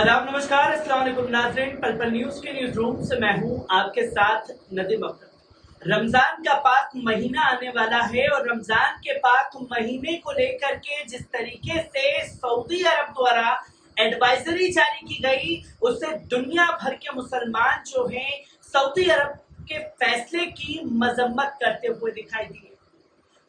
आदाब, नमस्कार, अस्सलाम वालेकुम नाज़रीन। पल पल न्यूज़ के न्यूज़ रूम से मैं हूं आपके साथ नदीम अख्तर। रमज़ान का पाक महीना आने वाला है और रमज़ान के पाक महीने को लेकर के जिस तरीके से सऊदी अरब द्वारा एडवाइजरी जारी की गई, उससे दुनिया भर के मुसलमान जो हैं सऊदी अरब के फैसले की मजम्मत करते हुए दिखाई दिए।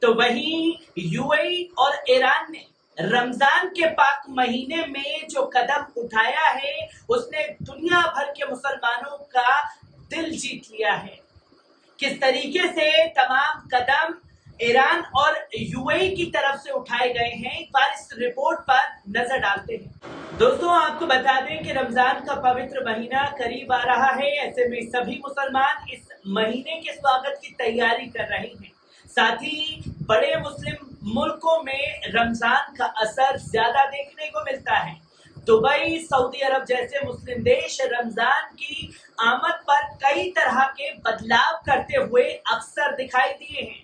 तो वहीं यूएई और ईरान ने रमजान के पाक महीने में जो कदम उठाया है, उसने दुनिया भर के मुसलमानों का दिल जीत लिया है। किस तरीके से तमाम कदम ईरान और यूएई की तरफ से उठाए गए हैं, एक बार इस रिपोर्ट पर नजर डालते हैं। दोस्तों, आपको बता दें कि रमजान का पवित्र महीना करीब आ रहा है। ऐसे में सभी मुसलमान इस महीने के स्वागत की तैयारी कर रहे हैं। साथ ही बड़े मुस्लिम मुल्कों में रमजान का असर ज्यादा देखने को मिलता है। दुबई, सऊदी अरब जैसे मुस्लिम देश रमजान की आमद पर कई तरह के बदलाव करते हुए अक्सर दिखाई दिए हैं।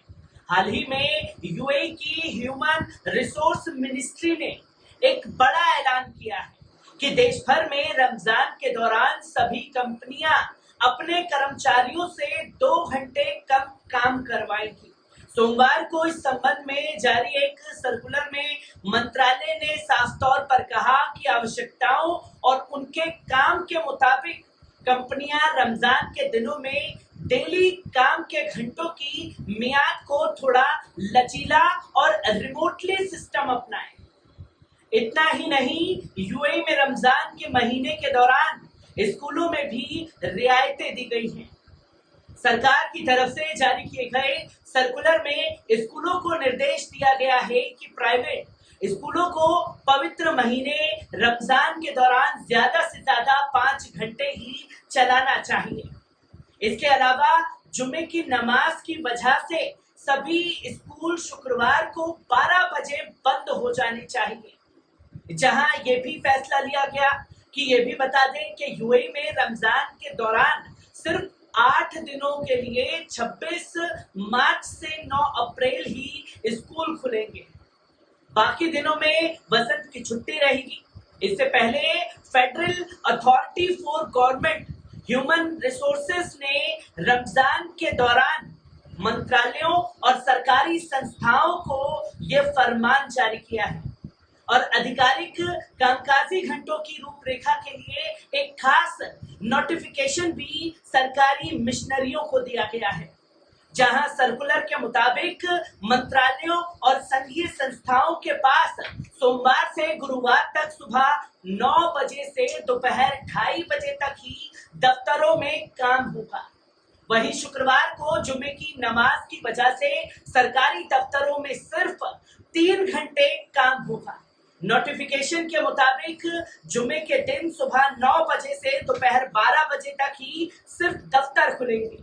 हाल ही में यूएई की ह्यूमन रिसोर्स मिनिस्ट्री ने एक बड़ा ऐलान किया है कि देश भर में रमजान के दौरान सभी कंपनियां अपने कर्मचारियों से 2 घंटे कम काम करवाएंगी। सोमवार को इस संबंध में जारी एक सर्कुलर में मंत्रालय ने साफ तौर पर कहा कि आवश्यकताओं और उनके काम के मुताबिक कंपनियां रमजान के दिनों में डेली काम के घंटों की मियाद को थोड़ा लचीला और रिमोटली सिस्टम अपनाएं। इतना ही नहीं, यूएई में रमजान के महीने के दौरान स्कूलों में भी रियायतें दी गई हैं। सरकार की तरफ से जारी किए गए सर्कुलर में स्कूलों को निर्देश दिया गया है कि प्राइवेट स्कूलों को पवित्र महीने रमजान के दौरान ज्यादा से ज्यादा 5 घंटे ही चलाना चाहिए। इसके अलावा जुम्मे की नमाज की वजह से सभी स्कूल शुक्रवार को 12 बजे बंद हो जाने चाहिए। जहां ये भी फैसला लिया गया कि ये भी बता दें कि यूएई में रमजान के दौरान सिर्फ 8 दिनों के लिए 26 मार्च से 9 अप्रैल ही स्कूल खुलेंगे। बाकी दिनों में वसंत की छुट्टी रहेगी। इससे पहले federal authority for government human resources ने रमजान के दौरान मंत्रालयों और सरकारी संस्थाओं को यह फरमान जारी किया है और आधिकारिक कामकाजी घंटों की रूपरेखा के लिए एक खास नोटिफिकेशन भी सरकारी मिशनरियों को दिया गया है, जहां सर्कुलर के मुताबिक मंत्रालयों और संघीय संस्थाओं के पास सोमवार से गुरुवार तक सुबह 9 बजे से दोपहर 2:30 बजे तक ही दफ्तरों में काम होगा। वहीं शुक्रवार को जुम्मे की नमाज की वजह से सरकारी दफ्तरों में सिर्फ 3 घंटे काम होगा। नोटिफिकेशन के मुताबिक जुम्मे के दिन सुबह 9 बजे से दोपहर 12 बजे तक ही सिर्फ दफ्तर खुलेंगे।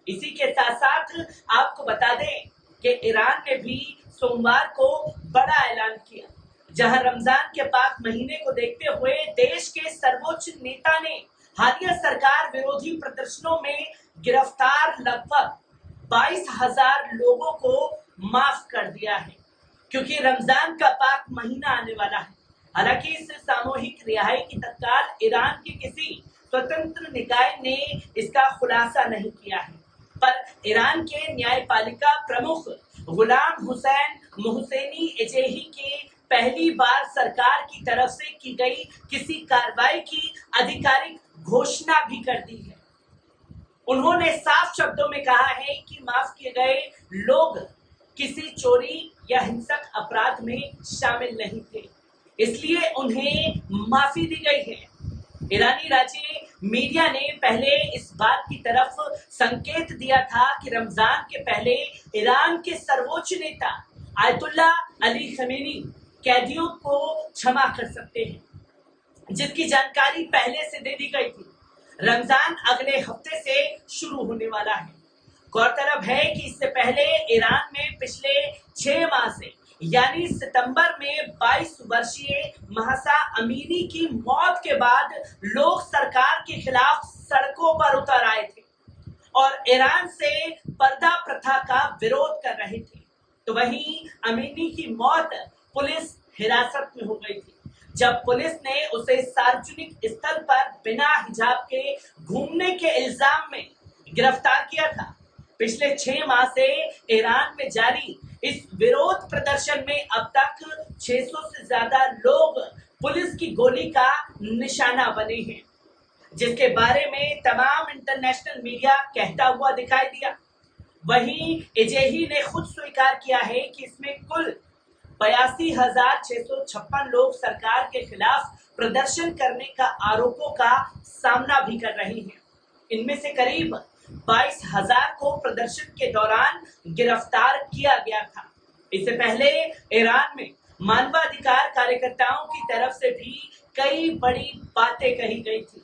इसी के साथ साथ आपको बता दें कि ईरान ने भी सोमवार को बड़ा ऐलान किया, जहां रमजान के पाक महीने को देखते हुए देश के सर्वोच्च नेता ने हालिया सरकार विरोधी प्रदर्शनों में गिरफ्तार लगभग 22,000 लोगों को माफ कर दिया है, क्योंकि रमजान का पाक महीना आने वाला है। हालांकि इस सामूहिक रिहाई की तत्काल ईरान के किसी स्वतंत्र निकाय ने इसका खुलासा नहीं किया है, पर ईरान के न्यायपालिका प्रमुख गुलाम हुसैन मोहसेनी एजेही के पहली बार सरकार की तरफ से की गई किसी कार्रवाई की आधिकारिक घोषणा भी कर दी है। उन्होंने साफ शब्दों में कहा है कि माफ किए गए लोग किसी चोरी या हिंसक अपराध में शामिल नहीं थे, इसलिए उन्हें माफी दी गई है। ईरानी राज्य मीडिया ने पहले इस बात की तरफ संकेत दिया था कि रमजान के पहले ईरान के सर्वोच्च नेता आयतुल्ला अली खमेनी कैदियों को क्षमा कर सकते हैं, जिसकी जानकारी पहले से दे दी गई थी। रमजान अगले हफ्ते से शुरू होने वाला है। गौरतलब है कि इससे पहले ईरान में पिछले 6 माह से यानी सितंबर में 22 वर्षीय महसा अमीनी की मौत के बाद लोग सरकार के खिलाफ सड़कों पर उतर आए थे और ईरान से पर्दा प्रथा का विरोध कर रहे थे। तो वहीं अमीनी की मौत पुलिस हिरासत में हो गई थी। जब पुलिस ने उसे सार्वजनिक स्थल पर बिना हिजाब के घूमने के इल्जाम में गिरफ्तार किया था। पिछले 6 माह से ईरान में जारी इस विरोध प्रदर्शन में अब तक 600 से ज्यादा लोग पुलिस की गोली का निशाना बने हैं, जिसके बारे में तमाम इंटरनेशनल मीडिया कहता हुआ दिखाई दिया। वहीं एजेही ने खुद स्वीकार किया है कि इसमें कुल 82,656 लोग सरकार के खिलाफ प्रदर्शन करने का आरोपों का सामना भी कर रहे हैं। इनमें से करीब 22,000 को प्रदर्शन के दौरान गिरफ्तार किया गया था। इससे पहले ईरान में मानवाधिकार कार्यकर्ताओं की तरफ से भी कई बड़ी बातें कही गई थी,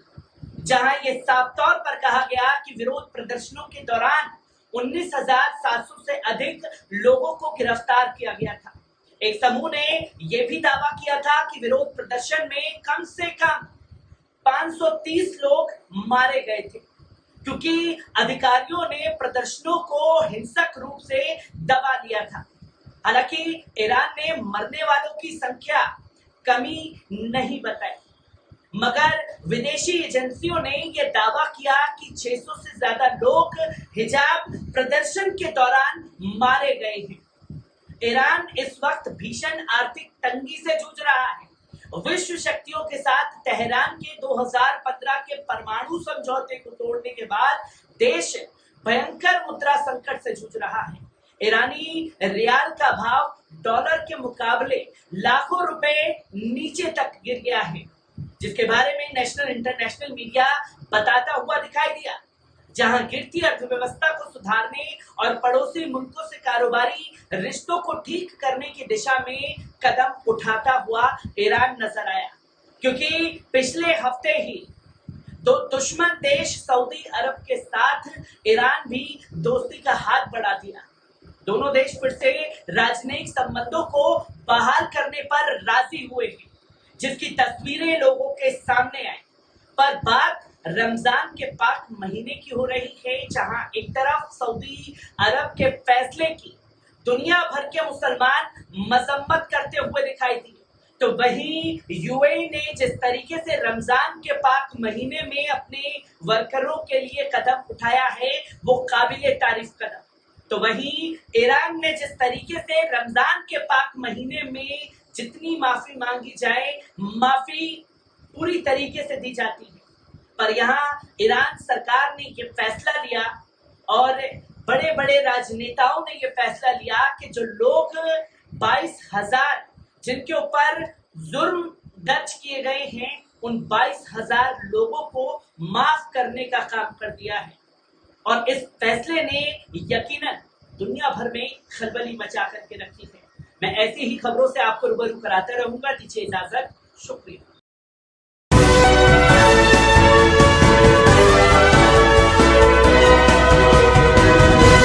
जहां ये साफ तौर पर कहा गया कि विरोध प्रदर्शनों के दौरान 19,700 से अधिक लोगों को गिरफ्तार किया गया था। एक समूह ने यह भी दावा किया था कि विरोध प्रदर्शन में कम से कम 530 लोग मारे गए थे, क्योंकि अधिकारियों ने प्रदर्शनों को हिंसक रूप से दबा दिया था। हालांकि ईरान ने मरने वालों की संख्या कमी नहीं बताई, मगर विदेशी एजेंसियों ने यह दावा किया कि 600 से ज्यादा लोग हिजाब प्रदर्शन के दौरान मारे गए हैं। ईरान इस वक्त भीषण आर्थिक तंगी से जूझ रहा है। विश्व शक्तियों के साथ तेहरान के 2015 के परमाणु समझौते को तोड़ने के बाद देश भयंकर मुद्रा संकट से जूझ रहा है। ईरानी रियाल का भाव डॉलर के मुकाबले लाखों रुपए नीचे तक गिर गया है, जिसके बारे में नेशनल इंटरनेशनल मीडिया बताता हुआ दिखाई दिया। जहां गिरती अर्थव्यवस्था को सुधारने और पड़ोसी मुल्कों से कारोबारी रिश्तों को ठीक करने की दिशा में कदम उठाता हुआ ईरान नजर आया, क्योंकि पिछले हफ्ते ही दुश्मन देश सऊदी अरब के साथ ईरान भी दोस्ती का हाथ बढ़ा दिया। दोनों देश फिर से राजनयिक संबंधों को बहाल करने पर राजी हुए हैं, जिसकी तस्वीरें लोगों के सामने आई। पर बात रमजान के पाक महीने की हो रही है, जहां एक तरफ सऊदी अरब के फैसले की दुनिया भर के मुसलमान मजम्मत करते हुए दिखाई दिए, तो वहीं यूएई ने जिस तरीके से रमजान के पाक महीने में अपने वर्करों के लिए कदम उठाया है, वो काबिले तारीफ कदम। तो वहीं ईरान ने जिस तरीके से रमजान के पाक महीने में जितनी माफी मांगी जाए, माफी पूरी तरीके से दी जाती है। पर यहाँ ईरान सरकार ने ये फैसला लिया और बड़े बड़े राजनेताओं ने ये फैसला लिया कि जो लोग 22,000 जिनके ऊपर जुर्म दर्ज किए गए हैं, उन 22,000 लोगों को माफ करने का काम कर दिया है। और इस फैसले ने यकीनन दुनिया भर में खलबली मचा करके रखी है। मैं ऐसी ही खबरों से आपको रूबरू कराता रहूंगा। दीजिए इजाजत, शुक्रिया।